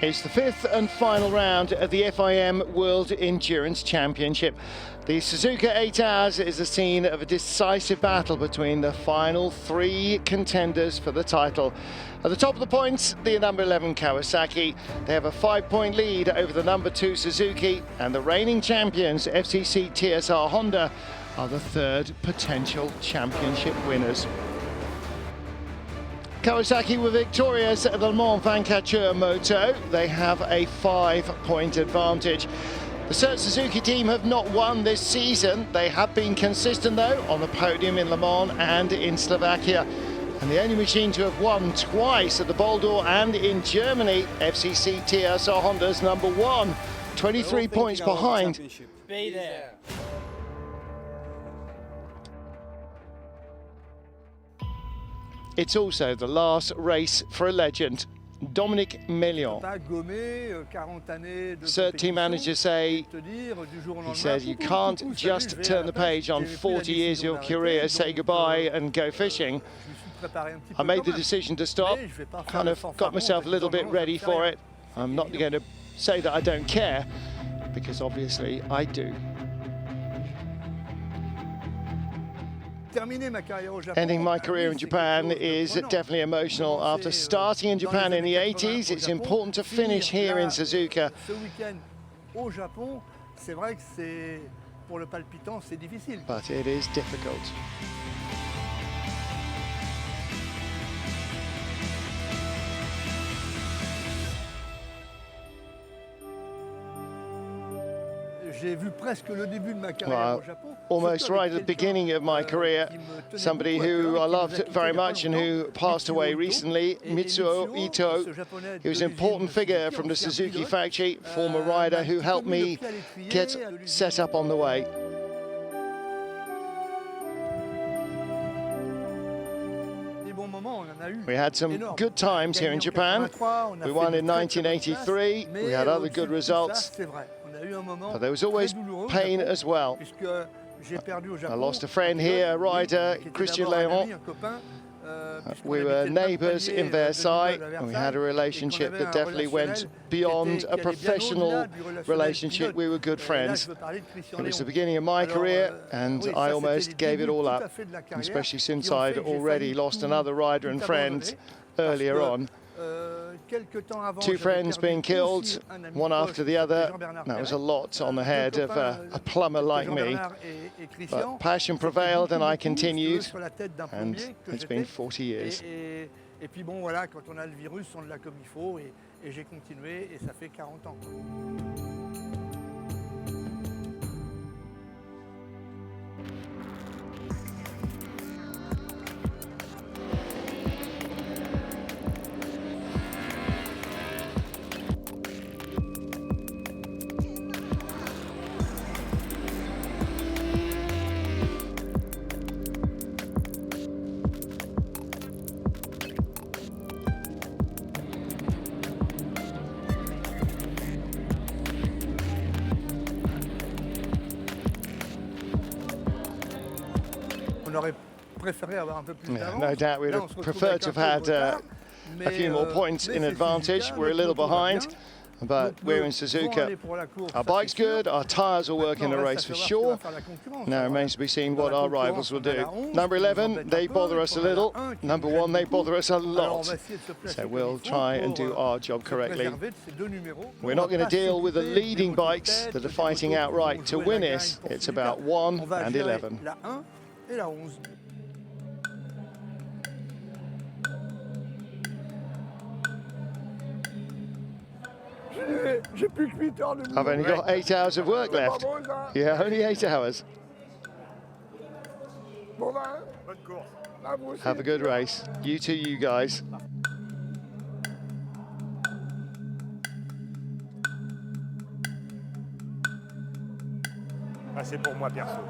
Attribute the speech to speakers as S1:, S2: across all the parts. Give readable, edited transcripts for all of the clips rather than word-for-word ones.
S1: It's the fifth and final round of the FIM World Endurance Championship. The Suzuka 8 Hours is the scene of a decisive battle between the final three contenders for the title. At the top of the points, the number 11 Kawasaki. They have a 5-point lead over the number 2 Suzuki, and the reigning champions FCC TSR Honda are the third potential championship winners. Kawasaki were victorious at the Le Mans 24 Moto. They have a 5-point advantage. The Cert Suzuki team have not won this season. They have been consistent though on the podium in Le Mans and in Slovakia. And the only machine to have won twice at the Boldor and in Germany, FCC TSR Honda's number 1, 23 points behind.
S2: Be there.
S1: It's also the last race for a legend, Dominique Mélian. Cert team managers say, he says, you can't just turn the page on 40 years of your career, say goodbye and go fishing. I made the decision to stop, kind of got myself a little bit ready for it. I'm not going to say that I don't care, because obviously I do. Ending my career in Japan is definitely emotional. After starting in Japan in the 80s, it's important to finish here in Suzuka. But it is difficult. Well, almost right at the beginning of my career, somebody who I loved very much and who passed away recently, Mitsuo Ito. He was an important figure from the Suzuki factory, former rider who helped me get set up on the way. We had some good times here in Japan. We won in 1983. We had other good results. But there was always pain as well. I lost a friend here, a rider, Christian Léon. We were neighbours in Versailles, and we had a relationship that definitely went beyond a professional relationship. We were good friends. It was the beginning of my career, and I almost gave it all up, especially since I'd already lost another rider and friend earlier on. 2 friends being killed, one after the other. That was a lot on the head of a plumber like me. But passion prevailed and I continued, and it's been 40 years. Yeah, no doubt we'd have preferred to have had a few more points in advantage. We're a little behind, but we're in Suzuka. Our bike's good, our tyres will work in the race for sure. Now it remains to be seen what our rivals will do. Number 11, they bother us a little. Number 1, they bother us a lot. So we'll try and do our job correctly. We're not going to deal with the leading bikes that are fighting outright to win it. It's about 1 and 11. I've only got 8 hours of work left. Yeah, only 8 hours. Have a good race. You too, you guys.
S3: C'est pour moi perso.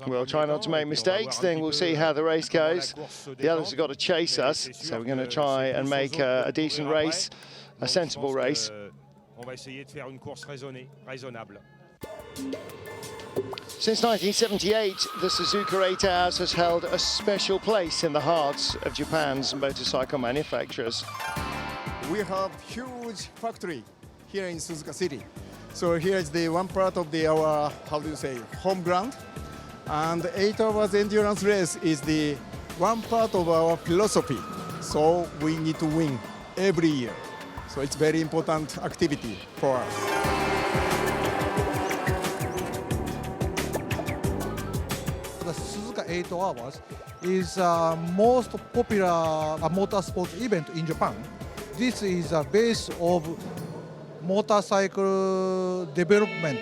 S1: We'll try not to make mistakes, then we'll see how the race goes. The others have got to chase us, so we're going to try and make a decent race, a sensible race. Since 1978, the Suzuka 8 Hours has held a special place in the hearts of Japan's motorcycle manufacturers.
S2: We have huge factory here in Suzuka City. So here is the one part of our, how do you say, home ground. And 8 hours endurance race is the one part of our philosophy. So we need to win every year. So it's very important activity for us.
S3: The Suzuka 8 Hours is most popular motorsport event in Japan. This is a base of motorcycle development.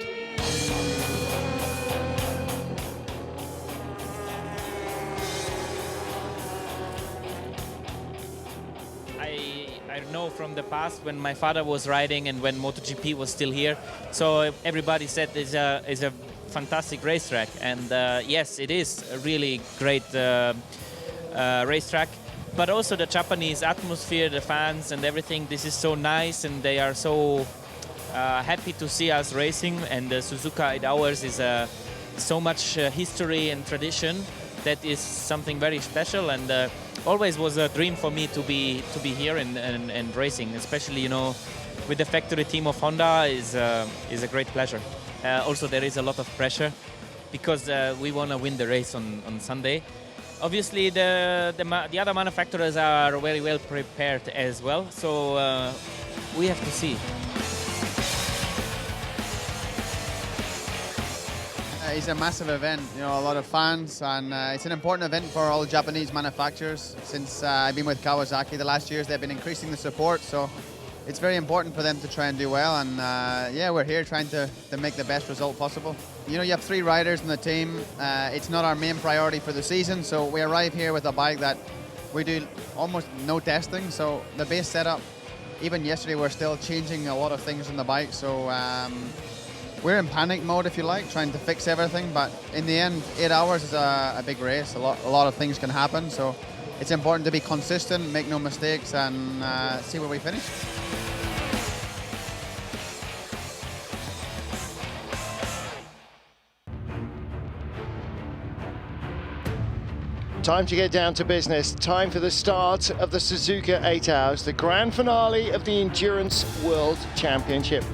S4: I know from the past when my father was riding and when MotoGP was still here, so everybody said it's a fantastic racetrack, and yes, it is a really great racetrack. But also the Japanese atmosphere, the fans and everything, this is so nice, and they are so happy to see us racing. And the Suzuka 8 Hours is so much history and tradition that is something very special, and always was a dream for me to be here and racing, especially, you know, with the factory team of Honda is a great pleasure. Also, there is a lot of pressure because we want to win the race on Sunday. Obviously, the other manufacturers are very well prepared as well, so we have to see.
S5: It's a massive event, you know, a lot of fans, and it's an important event for all Japanese manufacturers. Since I've been with Kawasaki the last years, they've been increasing the support, so it's very important for them to try and do well, and yeah, we're here trying to make the best result possible. You know, you have 3 riders in the team. It's not our main priority for the season, so we arrive here with a bike that we do almost no testing, so the base setup, even yesterday we're still changing a lot of things on the bike, so we're in panic mode, if you like, trying to fix everything, but in the end, 8 hours is a big race. A lot of things can happen, so it's important to be consistent, make no mistakes, and see where we finish.
S1: Time to get down to business. Time for the start of the Suzuka 8 Hours, the grand finale of the Endurance World Championship.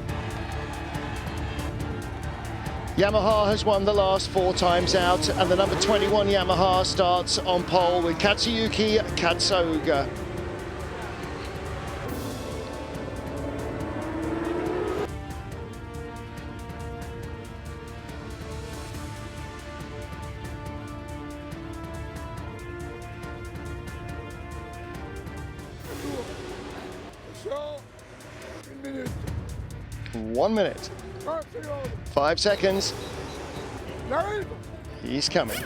S1: Yamaha has won the last 4 times out, and the number 21 Yamaha starts on pole with Katsuyuki Katsuoka. One minute. 5 seconds. He's coming.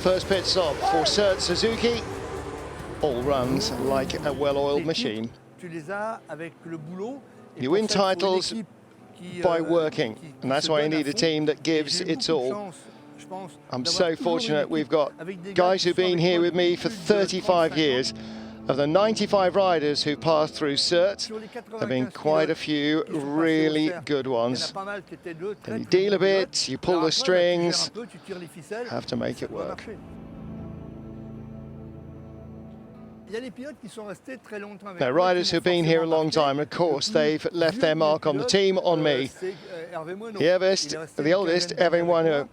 S1: First pit stop for Cert Suzuki. All runs like a well-oiled machine. You win titles by working, and that's why you need a team that gives its all. I'm so fortunate we've got guys who've been here with me for 35 years. Of the 95 riders who passed through Cert, there have been quite a few really good ones. And you deal a bit, you pull the strings, have to make it work. There are riders who've been here a long time, and of course they've left their mark on the team, on me. The oldest, Hervé.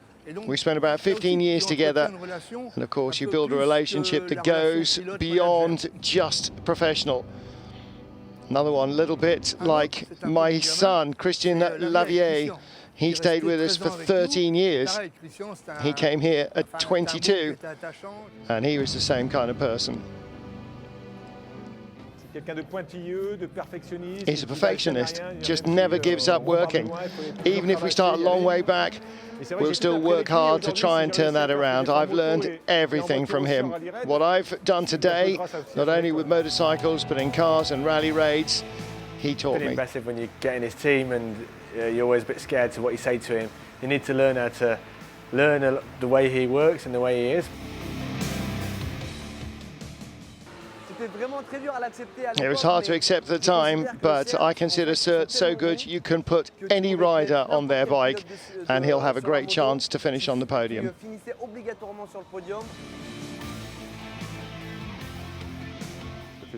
S1: We spent about 15 years together, and of course you build a relationship that goes beyond just professional. Another one, a little bit like my son, Christian Lavier. He stayed with us for 13 years. He came here at 22, and he was the same kind of person. He's a perfectionist, just never gives up working. Even if we start a long way back, we'll still work hard to try and turn that around. I've learned everything from him. What I've done today, not only with motorcycles, but in cars and rally raids, he taught me.
S6: It's impressive when you get in his team and you're always a bit scared to what you say to him. You need to learn how to learn the way he works and the way he is.
S1: It was hard to accept at the time, but I consider Sert so good you can put any rider on their bike and he'll have a great chance to finish on the podium.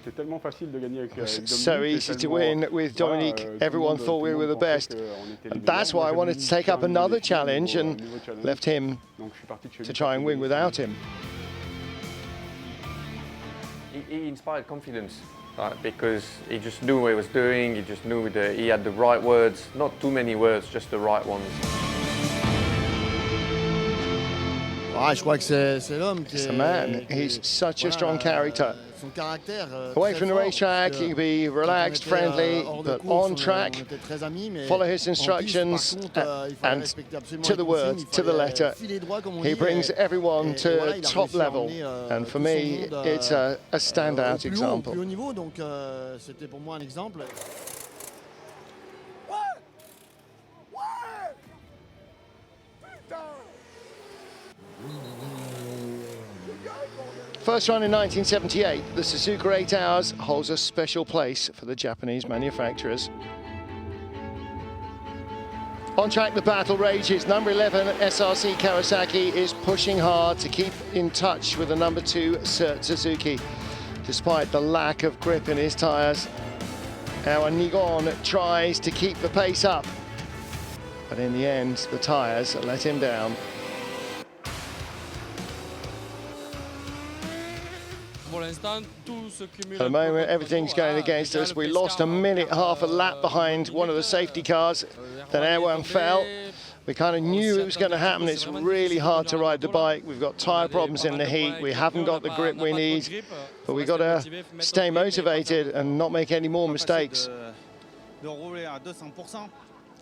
S1: It was so easy to win with Dominique. Everyone thought we were the best. And that's why I wanted to take up another challenge and left him to try and win without him.
S7: He inspired confidence, right? Because he just knew what he was doing, he just knew that he had the right words, not too many words, just the right ones.
S1: It's the man. He's such a strong character. Away from the racetrack, he can be relaxed, friendly, but on track, follow his instructions and to the word, to the letter. He brings everyone to top level, and for me, it's a standout example. First run in 1978, the Suzuka 8 Hours holds a special place for the Japanese manufacturers. On track, the battle rages. Number 11, SRC Kawasaki, is pushing hard to keep in touch with the number 2, Sert Suzuki. Despite the lack of grip in his tyres, our Nigon tries to keep the pace up. But in the end, the tyres let him down. At the moment, everything's going against us. We lost a minute, half a lap behind one of the safety cars. Then everyone fell. We kind of knew it was going to happen. It's really hard to ride the bike. We've got tyre problems in the heat. We haven't got the grip we need. But we've got to stay motivated and not make any more mistakes.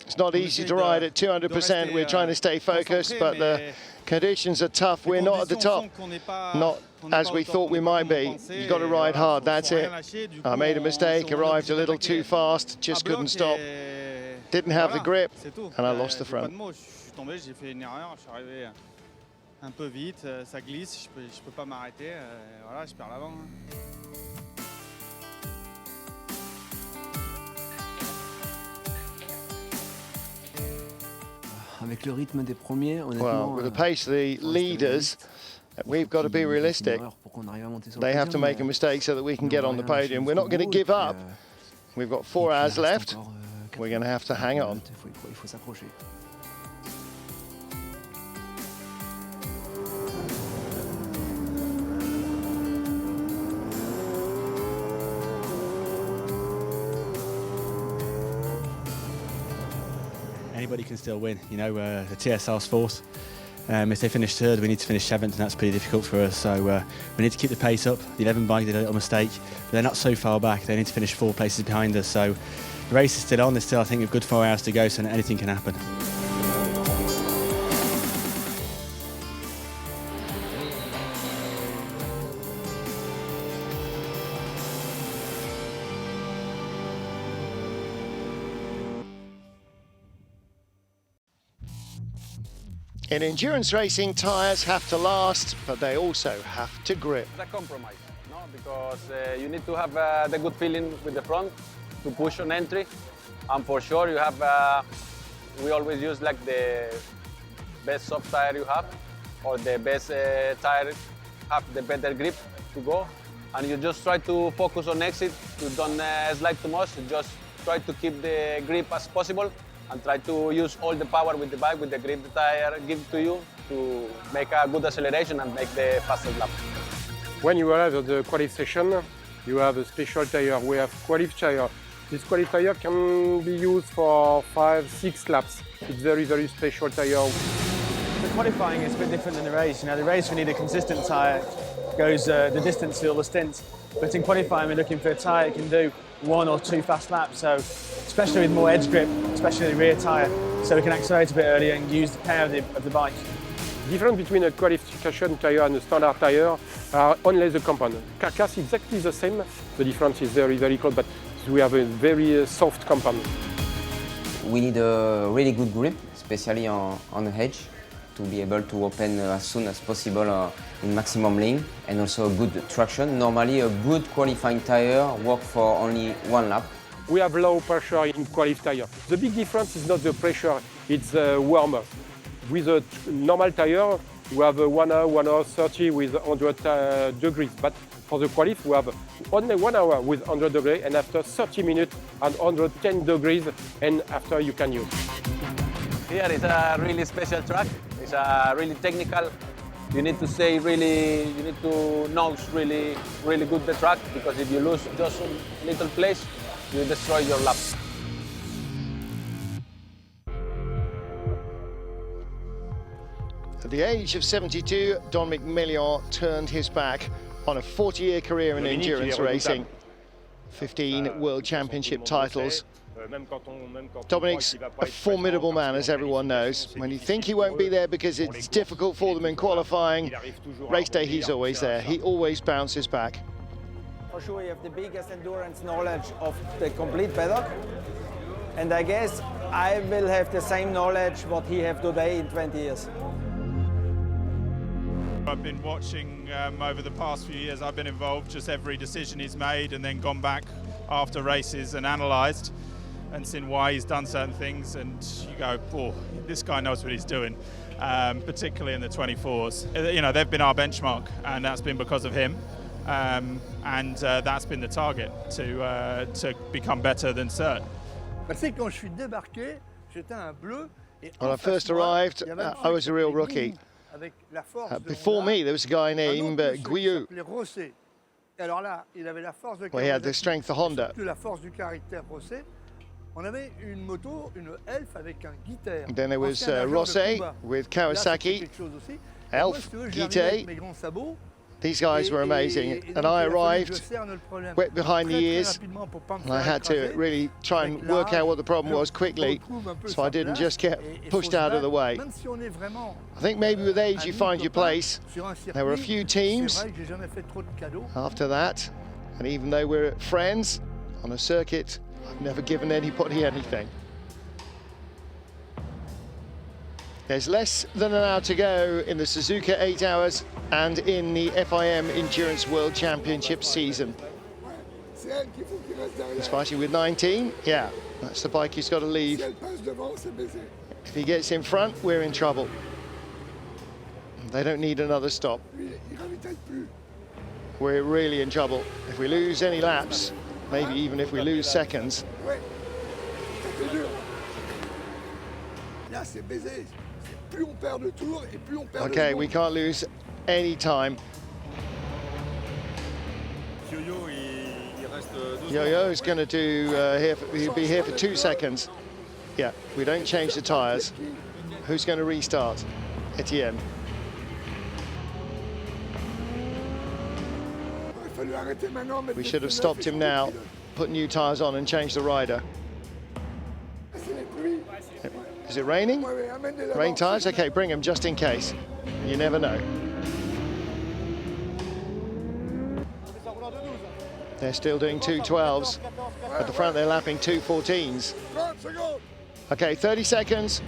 S1: It's not easy to ride at 200%. We're trying to stay focused, but the conditions are tough. We're not at the top, not as we thought we might be. You've got to ride hard, that's it. I made a mistake, arrived a little too fast, just couldn't stop. Didn't have the grip, and I lost the front. Well, with the pace of the leaders, we've got to be realistic. They have to make a mistake so that we can get on the podium. We're not going to give up. We've got 4 hours left. We're going to have to hang on.
S8: Anybody can still win, you know. The TSR's fourth. If they finish third, we need to finish 7th, and that's pretty difficult for us. So we need to keep the pace up. The 11 bike did a little mistake, but they're not so far back. They need to finish 4 places behind us. So the race is still on. There's still, I think, a good 4 hours to go, so anything can happen.
S1: In endurance racing, tyres have to last, but they also have to grip.
S9: It's a compromise, no? Because you need to have the good feeling with the front to push on entry, and for sure you have. We always use like the best soft tire you have, or the best tire have the better grip to go, and you just try to focus on exit. You don't slide too much. You just try to keep the grip as possible, and try to use all the power with the bike, with the grip the tire gives to you, to make a good acceleration and make the fastest lap.
S10: When you arrive at the qualif session, you have a special tire. We have qualif tire. This qualif tire can be used for 5-6 laps. It's very, very special tire.
S11: The qualifying is a bit different than the race. You know, the race we need a consistent tyre, goes the distance to all the stints. But in qualifying we're looking for a tyre that can do 1 or 2 fast laps. So especially with more edge grip, especially the rear tyre, so we can accelerate a bit earlier and use the power of the bike.
S10: The difference between a qualification tyre and a standard tyre are only the component. Carcass is exactly the same. The difference is very, very close, but we have a very soft component.
S12: We need a really good grip, especially on the edge. to be able to open as soon as possible in maximum lane and also a good traction. Normally a good qualifying tire works for only one lap.
S10: We have low pressure in qualifying tire. The big difference is not the pressure, it's the warm-up. With a normal tire, we have 1 hour 30 with 100 degrees, but for the qualif, we have only 1 hour with 100 degrees, and after 30 minutes and 110 degrees, and after you can use.
S9: Here is a really special track. It's really technical. You need to know really good the track, because if you lose just a little place, you destroy your lap.
S1: At the age of 72, Don McMillian turned his back on a 40-year career in endurance racing. 15 World Championship titles. Dominic's a formidable man, as everyone knows. When you think he won't be there because it's difficult for them in qualifying, race day he's always there. He always bounces back.
S13: For sure, you have the biggest endurance knowledge of the complete paddock. And I guess I will have the same knowledge what he have today in 20 years.
S14: I've been watching over the past few years. I've been involved, just every decision he's made, and then gone back after races and analysed and seen why he's done certain things, and you go, oh, this guy knows what he's doing, particularly in the 24s. You know, they've been our benchmark, and that's been because of him, and that's been the target, to become better than Cert.
S1: When I first arrived, I was a real rookie. Before me, there was a guy named Guyot. Well, he had the strength of Honda. Then there was Rosset with Kawasaki, Elf, Guite. These guys were amazing, and I arrived wet behind the ears, and I had to really try and work out what the problem was quickly, so I didn't just get pushed out of the way. I think maybe with age you find your place. There were a few teams after that, and even though we're friends on a circuit, I've never given anybody anything. There's less than an hour to go in the Suzuka 8 hours and in the FIM Endurance World Championship season. He's fighting with 19. Yeah, that's the bike he's got to leave. If he gets in front, we're in trouble. They don't need another stop. We're really in trouble. If we lose any laps, maybe even if we lose seconds. Okay, we can't lose any time. Yo-Yo is going to do he'll be here for 2 seconds. Yeah, we don't change the tyres. Who's going to restart? Etienne. We should have stopped him now, put new tyres on and changed the rider. Is it raining? Rain tyres? Okay, bring them just in case. You never know. They're still doing 2:12s. At the front, they're lapping 2:14s. Okay, 30 seconds.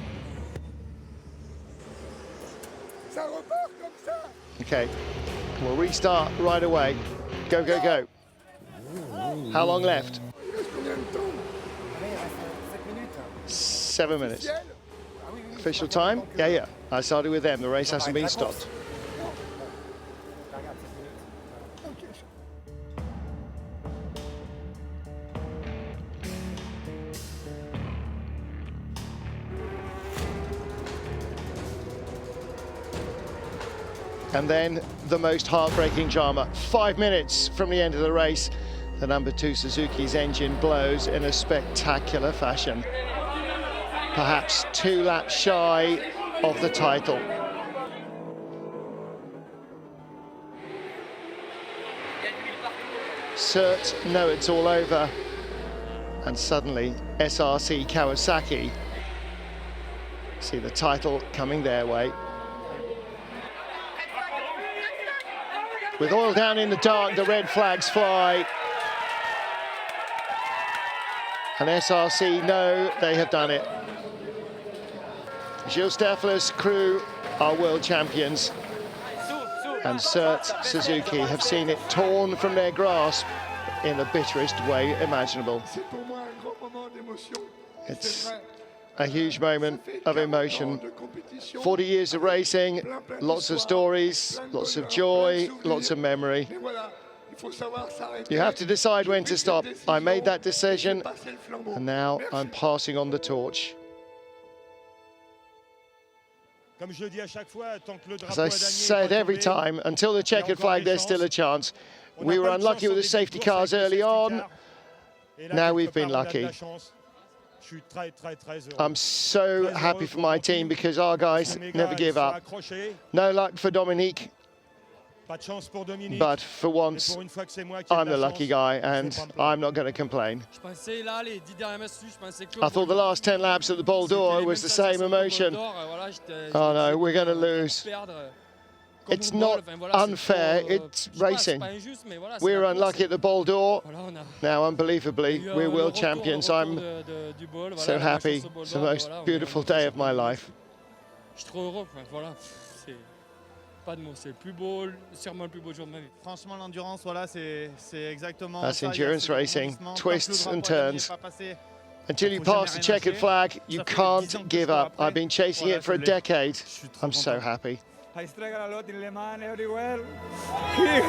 S1: Okay, we'll restart right away. Go, go, go. How long left? 7 minutes. Official time? Yeah, yeah. I started with them. The race hasn't been stopped. And then the most heartbreaking drama. 5 minutes from the end of the race, the number 2 Suzuki's engine blows in a spectacular fashion. Perhaps 2 laps shy of the title. Cert know it's all over, and suddenly SRC Kawasaki see the title coming their way. With oil down in the dark, the red flags fly. And SRC know they have done it. Gilles Steffler's crew our world champions. And Cert Suzuki have seen it torn from their grasp in the bitterest way imaginable. It's a huge moment of emotion. 40 years of racing, lots of stories, lots of joy, lots of memory. You have to decide when to stop. I made that decision, and now I'm passing on the torch. As I said every time, until the checkered flag, there's still a chance. We were unlucky with the safety cars early on. Now we've been lucky. I'm so happy for my team because our guys never give up. No luck for Dominique, but for once, I'm the lucky guy and I'm not going to complain. I thought the last 10 laps at the Bol d'Or was the same emotion. Oh no, we're going to lose. It's not unfair, it's racing. We were unlucky at the Bol d'Or. Now, unbelievably, we're world champions. I'm so happy. It's the most beautiful day of my life. That's endurance racing, twists and turns. Until you pass the checkered flag, you can't give up. I've been chasing it for a decade. I'm so happy.
S15: I struggle a lot in Le Mans everywhere. Here,